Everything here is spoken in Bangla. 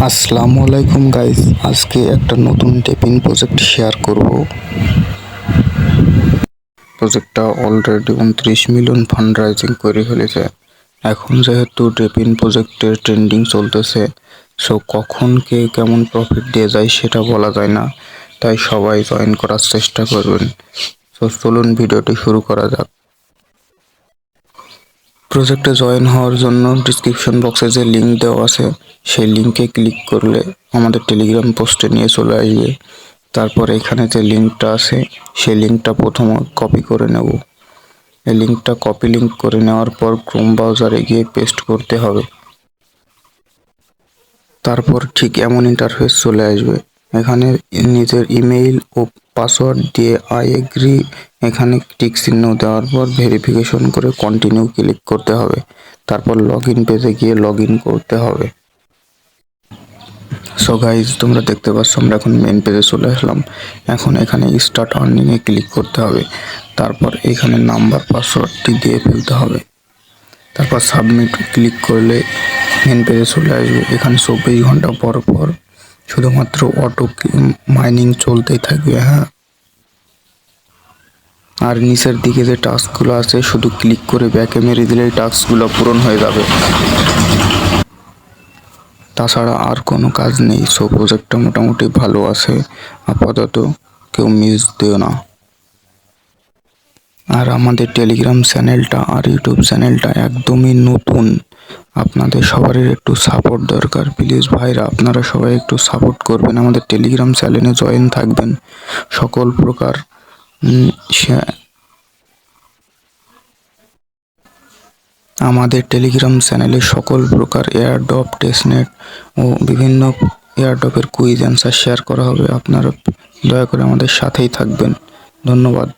আসসালামু আলাইকুম গাইস, আজকে একটা নতুন টেপিং প্রজেক্ট শেয়ার করব। প্রজেক্টটা অলরেডি 29 মিলিয়ন ফান্ড রাইজিং করে ফেলেছে। এখন যেহেতু টেপিং প্রজেক্টের ট্রেন্ডিং চলতেছে, সো কখন কে কেমন প্রফিট দিয়ে যায় সেটা বলা যায় না, তাই সবাই জয়েন করার চেষ্টা করবেন। সো চলুন ভিডিওটি শুরু করা যাক। প্রজেক্টে জয়েন হওয়ার জন্য ডিসক্রিপশন বক্সে যে লিঙ্ক দেওয়া আছে সেই লিঙ্কে ক্লিক করলে আমাদের টেলিগ্রাম পোস্টে নিয়ে চলে আসবে। তারপর এখানে যে লিঙ্কটা আছে সেই লিঙ্কটা প্রথমে কপি করে নেব। এই লিঙ্কটা কপি লিঙ্ক করে নেওয়ার পর ক্রোম ব্রাউজারে গিয়ে পেস্ট করতে হবে। তারপর ঠিক এমন ইন্টারফেস চলে আসবে। এখানে নিজের ইমেইল ও পাসওয়ার্ড দিয়ে আই এগ্রি এখানে টিক চিহ্ন দেওয়ার পর ভেরিফিকেশন করে কন্টিনিউ ক্লিক করতে হবে। তারপর লগ ইন পেজে গিয়ে লগ ইন করতে হবে। সো গাইজ, তোমরা দেখতে পাচ্ছ আমরা এখন মেন পেজে চলে আসলাম। এখন এখানে স্টার্ট আর্নিংয়ে ক্লিক করতে হবে। তারপর এখানে নাম্বার পাসওয়ার্ডটি দিয়ে ফেলতে হবে। তারপর সাবমিট ক্লিক করলে মেন পেজে চলে আসবে। এখানে 24 ঘন্টা পর পর শুধুমাত্র অটো মাইনিং চলতেই থাকবে। হ্যাঁ, আর নিচের দিকে যে টাস্কগুলো আছে শুধু ক্লিক করে ব্যাকে মেরে দিলেই টাস্কগুলো পূরণ হয়ে যাবে। তাছাড়া আর কোনো কাজ নেই। সো প্রজেক্টটা মোটামুটি ভালো আছে আপাতত, কেউ মিস দিও না। আর আমাদের টেলিগ্রাম চ্যানেলটা আর ইউটিউব চ্যানেলটা একদমই নতুন, আপনাদের সবারই একটু সাপোর্ট দরকার। প্লিজ ভাইরা, আপনারা সবাই একটু সাপোর্ট করবেন, আমাদের টেলিগ্রাম চ্যানেলে জয়েন থাকবেন। সকল প্রকার আমাদের টেলিগ্রাম চ্যানেলে সকল প্রকার এয়ারড্রপ, টেস্টনেট ও বিভিন্ন এয়ারড্রপের কুইজ অ্যান্সার শেয়ার করা হবে। আপনারা দয়া করে আমাদের সাথেই থাকবেন। ধন্যবাদ।